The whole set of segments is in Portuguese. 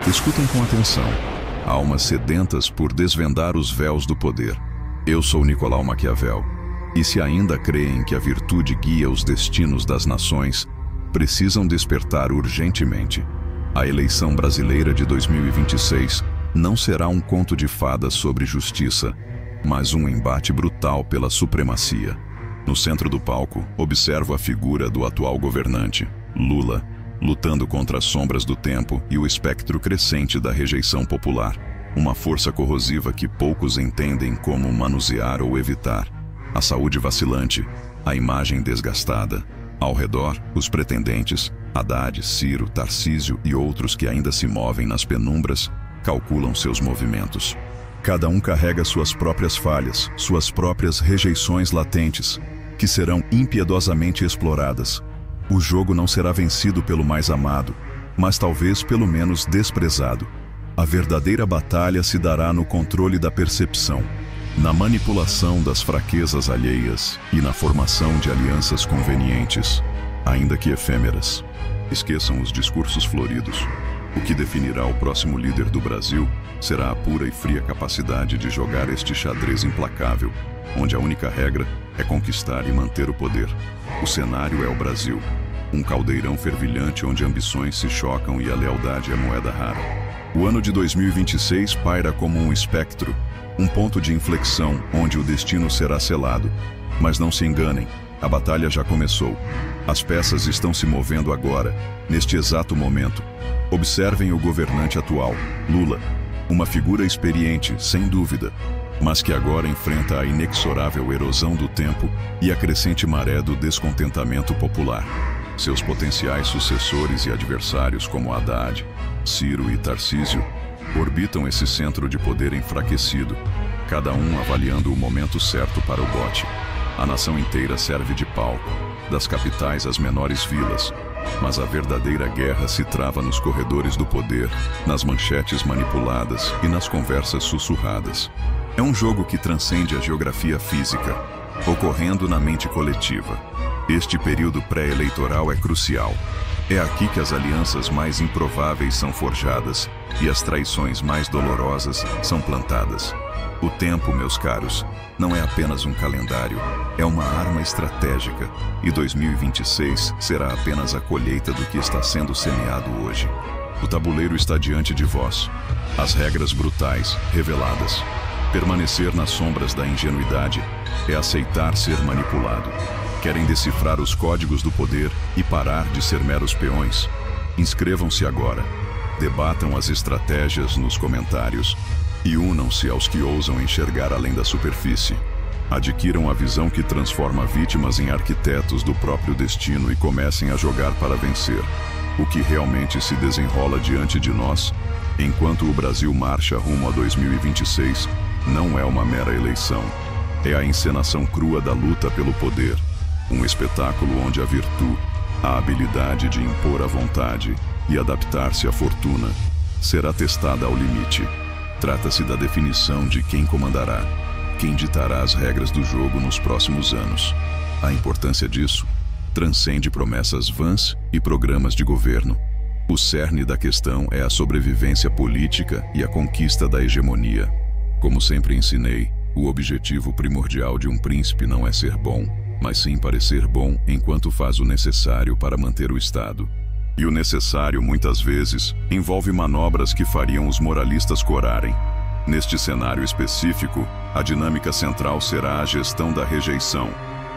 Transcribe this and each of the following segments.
Escutem com atenção, almas sedentas por desvendar os véus do poder. Eu sou Nicolau Maquiavel, e se ainda creem que a virtude guia os destinos das nações, precisam despertar urgentemente. A eleição brasileira de 2026 não será um conto de fadas sobre justiça, mas um embate brutal pela supremacia. No centro do palco, observo a figura do atual governante, Lula, lutando contra as sombras do tempo e o espectro crescente da rejeição popular, uma força corrosiva que poucos entendem como manusear ou evitar. A saúde vacilante, a imagem desgastada. Ao redor, os pretendentes, Haddad, Ciro, Tarcísio e outros que ainda se movem nas penumbras, calculam seus movimentos. Cada um carrega suas próprias falhas, suas próprias rejeições latentes, que serão impiedosamente exploradas. O jogo não será vencido pelo mais amado, mas talvez pelo menos desprezado. A verdadeira batalha se dará no controle da percepção, na manipulação das fraquezas alheias e na formação de alianças convenientes, ainda que efêmeras. Esqueçam os discursos floridos. O que definirá o próximo líder do Brasil será a pura e fria capacidade de jogar este xadrez implacável, onde a única regra é conquistar e manter o poder. O cenário é o Brasil, um caldeirão fervilhante onde ambições se chocam e a lealdade é moeda rara. O ano de 2026 paira como um espectro, um ponto de inflexão onde o destino será selado. Mas não se enganem, a batalha já começou. As peças estão se movendo agora, neste exato momento. Observem o governante atual, Lula, uma figura experiente, sem dúvida, mas que agora enfrenta a inexorável erosão do tempo e a crescente maré do descontentamento popular. Seus potenciais sucessores e adversários como Haddad, Ciro e Tarcísio orbitam esse centro de poder enfraquecido, cada um avaliando o momento certo para o bote. A nação inteira serve de palco, das capitais às menores vilas, mas a verdadeira guerra se trava nos corredores do poder, nas manchetes manipuladas e nas conversas sussurradas. É um jogo que transcende a geografia física, ocorrendo na mente coletiva. Este período pré-eleitoral é crucial. É aqui que as alianças mais improváveis são forjadas e as traições mais dolorosas são plantadas. O tempo, meus caros, não é apenas um calendário, é uma arma estratégica, e 2026 será apenas a colheita do que está sendo semeado hoje. O tabuleiro está diante de vós, as regras brutais, reveladas. Permanecer nas sombras da ingenuidade é aceitar ser manipulado. Querem decifrar os códigos do poder e parar de ser meros peões? Inscrevam-se agora, debatam as estratégias nos comentários e unam-se aos que ousam enxergar além da superfície. Adquiram a visão que transforma vítimas em arquitetos do próprio destino e comecem a jogar para vencer. O que realmente se desenrola diante de nós, enquanto o Brasil marcha rumo a 2026, não é uma mera eleição. É a encenação crua da luta pelo poder. Um espetáculo onde a virtude, a habilidade de impor a vontade e adaptar-se à fortuna, será testada ao limite. Trata-se da definição de quem comandará, quem ditará as regras do jogo nos próximos anos. A importância disso transcende promessas vãs e programas de governo. O cerne da questão é a sobrevivência política e a conquista da hegemonia. Como sempre ensinei, o objetivo primordial de um príncipe não é ser bom, mas sim parecer bom enquanto faz o necessário para manter o Estado. E o necessário, muitas vezes, envolve manobras que fariam os moralistas corarem. Neste cenário específico, a dinâmica central será a gestão da rejeição.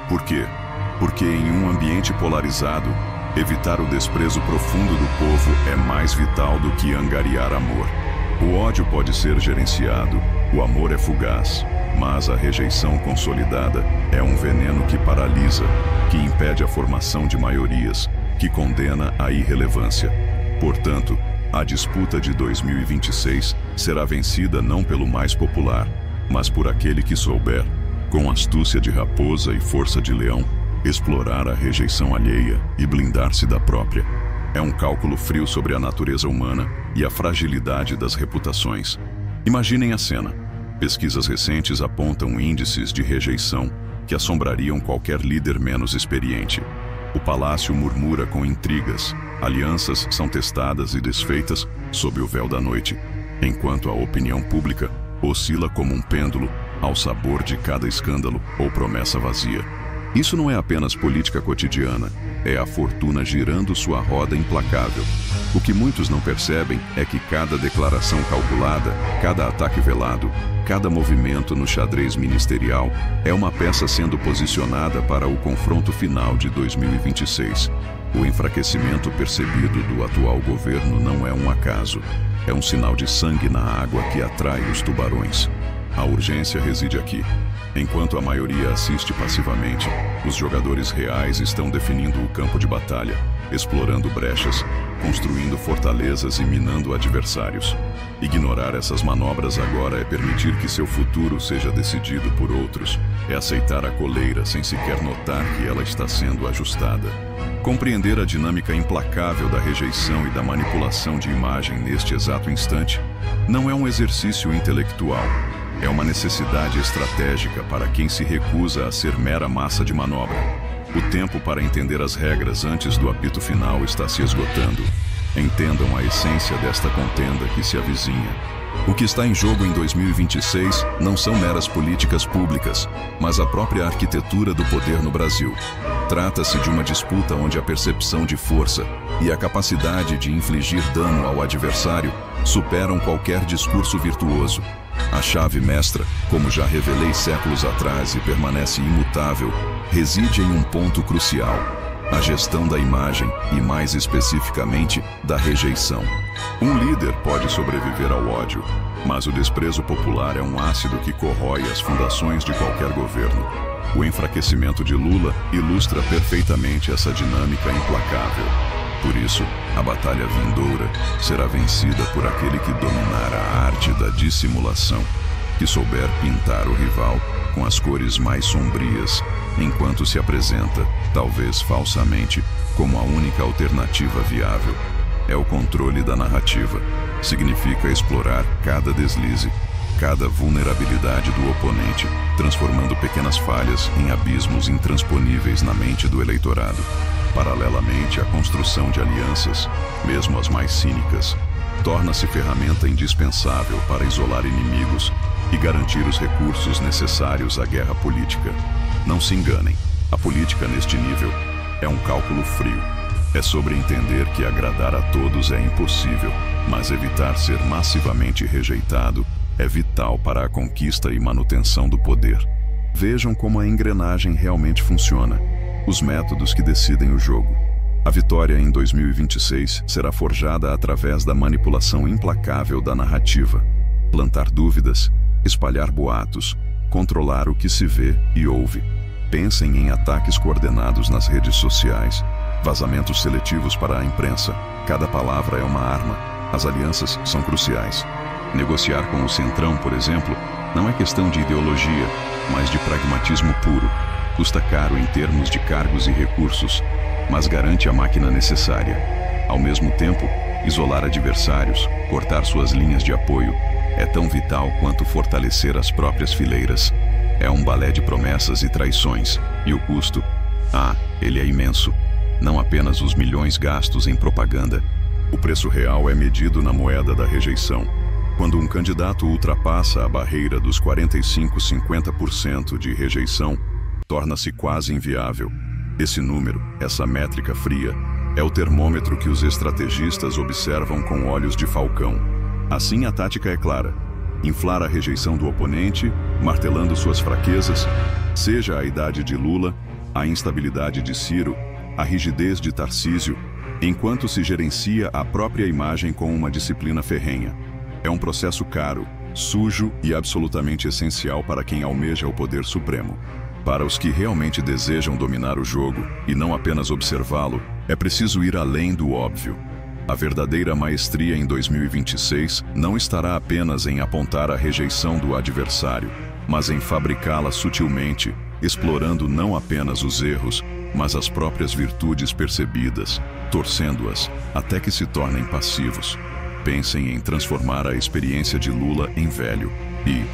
Por quê? Porque em um ambiente polarizado, evitar o desprezo profundo do povo é mais vital do que angariar amor. O ódio pode ser gerenciado, o amor é fugaz, mas a rejeição consolidada é um veneno que paralisa, que impede a formação de maiorias, que condena a irrelevância. Portanto, a disputa de 2026 será vencida não pelo mais popular, mas por aquele que souber, com astúcia de raposa e força de leão, explorar a rejeição alheia e blindar-se da própria. É um cálculo frio sobre a natureza humana e a fragilidade das reputações. Imaginem a cena. Pesquisas recentes apontam índices de rejeição que assombrariam qualquer líder menos experiente. O palácio murmura com intrigas, alianças são testadas e desfeitas sob o véu da noite, enquanto a opinião pública oscila como um pêndulo ao sabor de cada escândalo ou promessa vazia. Isso não é apenas política cotidiana, é a fortuna girando sua roda implacável. O que muitos não percebem é que cada declaração calculada, cada ataque velado, cada movimento no xadrez ministerial é uma peça sendo posicionada para o confronto final de 2026. O enfraquecimento percebido do atual governo não é um acaso, é um sinal de sangue na água que atrai os tubarões. A urgência reside aqui. Enquanto a maioria assiste passivamente, os jogadores reais estão definindo o campo de batalha, explorando brechas, construindo fortalezas e minando adversários. Ignorar essas manobras agora é permitir que seu futuro seja decidido por outros, é aceitar a coleira sem sequer notar que ela está sendo ajustada. Compreender a dinâmica implacável da rejeição e da manipulação de imagem neste exato instante não é um exercício intelectual. É uma necessidade estratégica para quem se recusa a ser mera massa de manobra. O tempo para entender as regras antes do apito final está se esgotando. Entendam a essência desta contenda que se avizinha. O que está em jogo em 2026 não são meras políticas públicas, mas a própria arquitetura do poder no Brasil. Trata-se de uma disputa onde a percepção de força e a capacidade de infligir dano ao adversário superam qualquer discurso virtuoso. A chave mestra, como já revelei séculos atrás e permanece imutável, reside em um ponto crucial: a gestão da imagem e, mais especificamente, da rejeição. Um líder pode sobreviver ao ódio, mas o desprezo popular é um ácido que corrói as fundações de qualquer governo. O enfraquecimento de Lula ilustra perfeitamente essa dinâmica implacável. Por isso, a batalha vindoura será vencida por aquele que dominar a arte da dissimulação, que souber pintar o rival com as cores mais sombrias, enquanto se apresenta, talvez falsamente, como a única alternativa viável. É o controle da narrativa. Significa explorar cada deslize, cada vulnerabilidade do oponente, transformando pequenas falhas em abismos intransponíveis na mente do eleitorado. Paralelamente, a construção de alianças, mesmo as mais cínicas, torna-se ferramenta indispensável para isolar inimigos e garantir os recursos necessários à guerra política. Não se enganem, a política neste nível é um cálculo frio. É sobre entender que agradar a todos é impossível, mas evitar ser massivamente rejeitado é vital para a conquista e manutenção do poder. Vejam como a engrenagem realmente funciona. Os métodos que decidem o jogo. A vitória em 2026 será forjada através da manipulação implacável da narrativa. Plantar dúvidas, espalhar boatos, controlar o que se vê e ouve. Pensem em ataques coordenados nas redes sociais, vazamentos seletivos para a imprensa. Cada palavra é uma arma. As alianças são cruciais. Negociar com o Centrão, por exemplo, não é questão de ideologia, mas de pragmatismo puro. Custa caro em termos de cargos e recursos, mas garante a máquina necessária. Ao mesmo tempo, isolar adversários, cortar suas linhas de apoio, é tão vital quanto fortalecer as próprias fileiras. É um balé de promessas e traições, e o custo? Ele é imenso. Não apenas os milhões gastos em propaganda. O preço real é medido na moeda da rejeição. Quando um candidato ultrapassa a barreira dos 45-50% de rejeição, torna-se quase inviável. Esse número, essa métrica fria, é o termômetro que os estrategistas observam com olhos de falcão. Assim, a tática é clara: inflar a rejeição do oponente, martelando suas fraquezas, seja a idade de Lula, a instabilidade de Ciro, a rigidez de Tarcísio, enquanto se gerencia a própria imagem com uma disciplina ferrenha. É um processo caro, sujo e absolutamente essencial para quem almeja o poder supremo. Para os que realmente desejam dominar o jogo, e não apenas observá-lo, é preciso ir além do óbvio. A verdadeira maestria em 2026 não estará apenas em apontar a rejeição do adversário, mas em fabricá-la sutilmente, explorando não apenas os erros, mas as próprias virtudes percebidas, torcendo-as até que se tornem passivos. Pensem em transformar a experiência de Lula em velho e,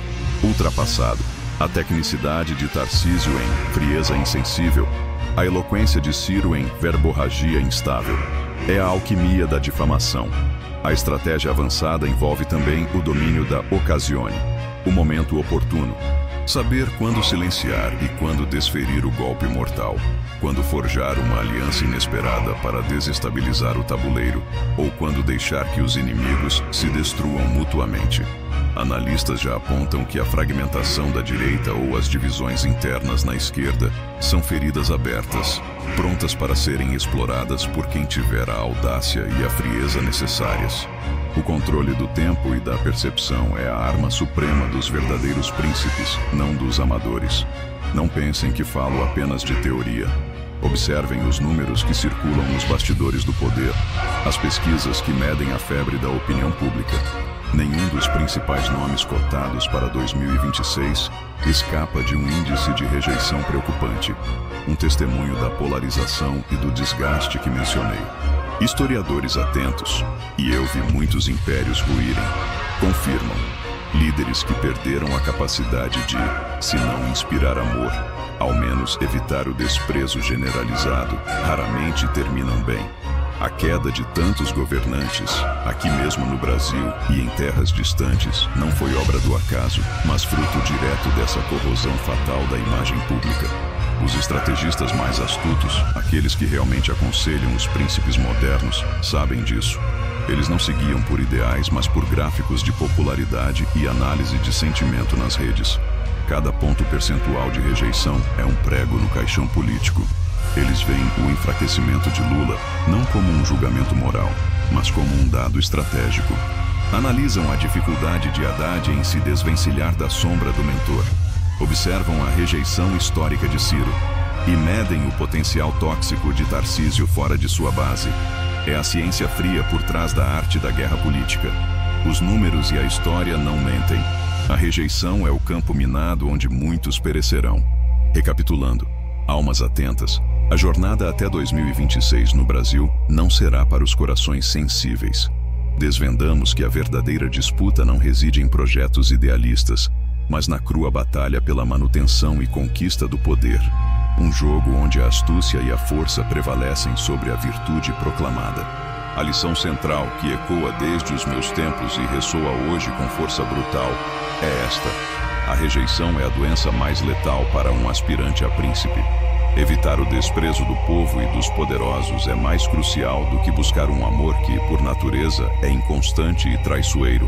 ultrapassado, a tecnicidade de Tarcísio em frieza insensível. A eloquência de Ciro em verborragia instável é a alquimia da difamação. A estratégia avançada envolve também o domínio da ocasione, o momento oportuno. Saber quando silenciar e quando desferir o golpe mortal, quando forjar uma aliança inesperada para desestabilizar o tabuleiro, ou quando deixar que os inimigos se destruam mutuamente. Analistas já apontam que a fragmentação da direita ou as divisões internas na esquerda são feridas abertas, prontas para serem exploradas por quem tiver a audácia e a frieza necessárias. O controle do tempo e da percepção é a arma suprema dos verdadeiros príncipes, não dos amadores. Não pensem que falo apenas de teoria. Observem os números que circulam nos bastidores do poder, as pesquisas que medem a febre da opinião pública. Nenhum dos principais nomes cotados para 2026 escapa de um índice de rejeição preocupante, um testemunho da polarização e do desgaste que mencionei. Historiadores atentos, e eu vi muitos impérios ruírem, confirmam: líderes que perderam a capacidade de, se não inspirar amor, ao menos evitar o desprezo generalizado, raramente terminam bem. A queda de tantos governantes, aqui mesmo no Brasil e em terras distantes, não foi obra do acaso, mas fruto direto dessa corrosão fatal da imagem pública. Os estrategistas mais astutos, aqueles que realmente aconselham os príncipes modernos, sabem disso. Eles não seguiam por ideais, mas por gráficos de popularidade e análise de sentimento nas redes. Cada ponto percentual de rejeição é um prego no caixão político. Eles veem o enfraquecimento de Lula não como um julgamento moral, mas como um dado estratégico. Analisam a dificuldade de Haddad em se desvencilhar da sombra do mentor. Observam a rejeição histórica de Ciro e medem o potencial tóxico de Tarcísio fora de sua base. É a ciência fria por trás da arte da guerra política. Os números e a história não mentem. A rejeição é o campo minado onde muitos perecerão. Recapitulando, almas atentas, a jornada até 2026 no Brasil não será para os corações sensíveis. Desvendamos que a verdadeira disputa não reside em projetos idealistas, mas na crua batalha pela manutenção e conquista do poder. Um jogo onde a astúcia e a força prevalecem sobre a virtude proclamada. A lição central, que ecoa desde os meus tempos e ressoa hoje com força brutal, é esta: a rejeição é a doença mais letal para um aspirante a príncipe. Evitar o desprezo do povo e dos poderosos é mais crucial do que buscar um amor que, por natureza, é inconstante e traiçoeiro.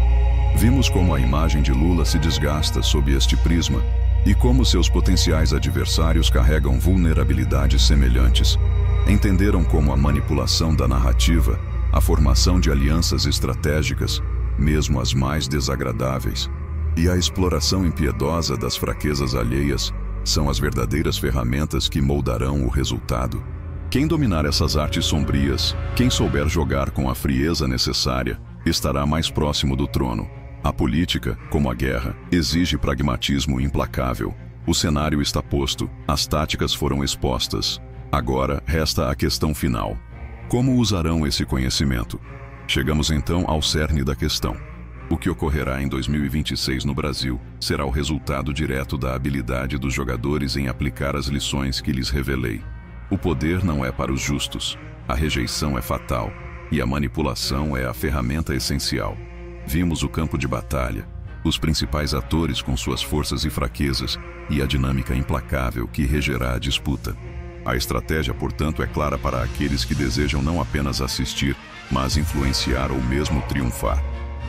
Vimos como a imagem de Lula se desgasta sob este prisma e como seus potenciais adversários carregam vulnerabilidades semelhantes. Entenderam como a manipulação da narrativa, a formação de alianças estratégicas, mesmo as mais desagradáveis, e a exploração impiedosa das fraquezas alheias são as verdadeiras ferramentas que moldarão o resultado. Quem dominar essas artes sombrias, quem souber jogar com a frieza necessária, estará mais próximo do trono. A política, como a guerra, exige pragmatismo implacável. O cenário está posto, as táticas foram expostas. Agora resta a questão final: como usarão esse conhecimento? Chegamos então ao cerne da questão. O que ocorrerá em 2026 no Brasil será o resultado direto da habilidade dos jogadores em aplicar as lições que lhes revelei. O poder não é para os justos, a rejeição é fatal e a manipulação é a ferramenta essencial. Vimos o campo de batalha, os principais atores com suas forças e fraquezas e a dinâmica implacável que regerá a disputa. A estratégia, portanto, é clara para aqueles que desejam não apenas assistir, mas influenciar ou mesmo triunfar.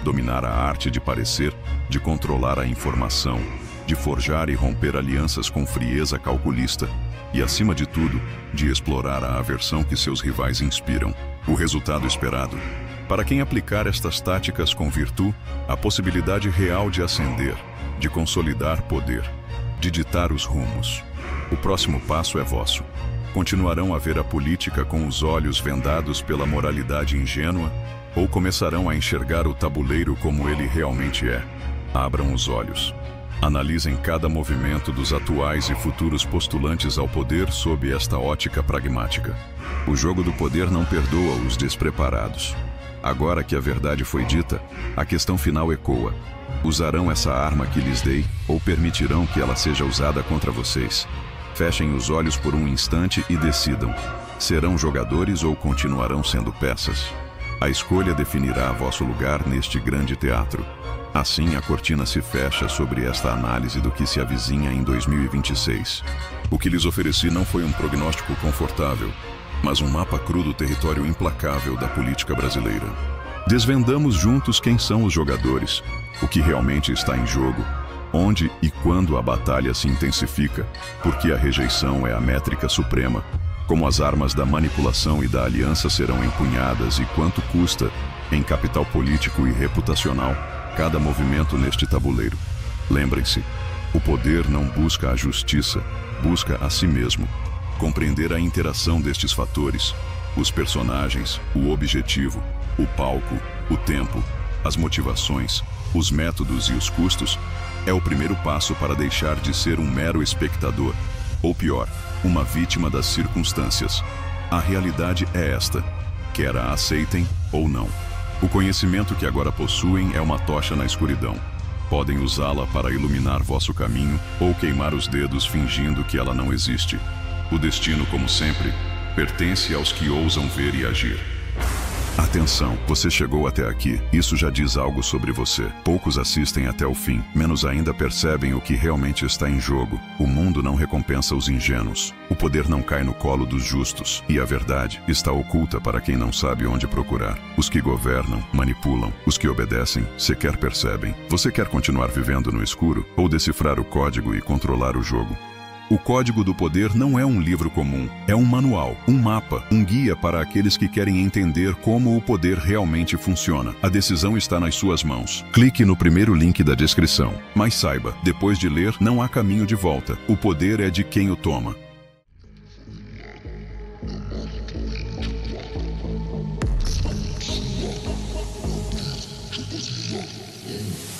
Dominar a arte de parecer, de controlar a informação, de forjar e romper alianças com frieza calculista e, acima de tudo, de explorar a aversão que seus rivais inspiram. O resultado esperado: para quem aplicar estas táticas com virtude, a possibilidade real de ascender, de consolidar poder, de ditar os rumos. O próximo passo é vosso. Continuarão a ver a política com os olhos vendados pela moralidade ingênua, ou começarão a enxergar o tabuleiro como ele realmente é? Abram os olhos. Analisem cada movimento dos atuais e futuros postulantes ao poder sob esta ótica pragmática. O jogo do poder não perdoa os despreparados. Agora que a verdade foi dita, a questão final ecoa: usarão essa arma que lhes dei ou permitirão que ela seja usada contra vocês? Fechem os olhos por um instante e decidam: serão jogadores ou continuarão sendo peças? A escolha definirá vosso lugar neste grande teatro. Assim, a cortina se fecha sobre esta análise do que se avizinha em 2026. O que lhes ofereci não foi um prognóstico confortável, mas um mapa cru do território implacável da política brasileira. Desvendamos juntos quem são os jogadores, o que realmente está em jogo, onde e quando a batalha se intensifica, porque a rejeição é a métrica suprema, como as armas da manipulação e da aliança serão empunhadas e quanto custa, em capital político e reputacional, cada movimento neste tabuleiro. Lembrem-se, o poder não busca a justiça, busca a si mesmo. Compreender a interação destes fatores, os personagens, o objetivo, o palco, o tempo, as motivações, os métodos e os custos, é o primeiro passo para deixar de ser um mero espectador, ou pior, uma vítima das circunstâncias. A realidade é esta, quer a aceitem ou não. O conhecimento que agora possuem é uma tocha na escuridão. Podem usá-la para iluminar vosso caminho ou queimar os dedos fingindo que ela não existe. O destino, como sempre, pertence aos que ousam ver e agir. Atenção, você chegou até aqui. Isso já diz algo sobre você. Poucos assistem até o fim, menos ainda percebem o que realmente está em jogo. O mundo não recompensa os ingênuos. O poder não cai no colo dos justos. E a verdade está oculta para quem não sabe onde procurar. Os que governam, manipulam. Os que obedecem, sequer percebem. Você quer continuar vivendo no escuro? Ou decifrar o código e controlar o jogo? O Código do Poder não é um livro comum, é um manual, um mapa, um guia para aqueles que querem entender como o poder realmente funciona. A decisão está nas suas mãos. Clique no primeiro link da descrição. Mas saiba, depois de ler, não há caminho de volta. O poder é de quem o toma. Yeah.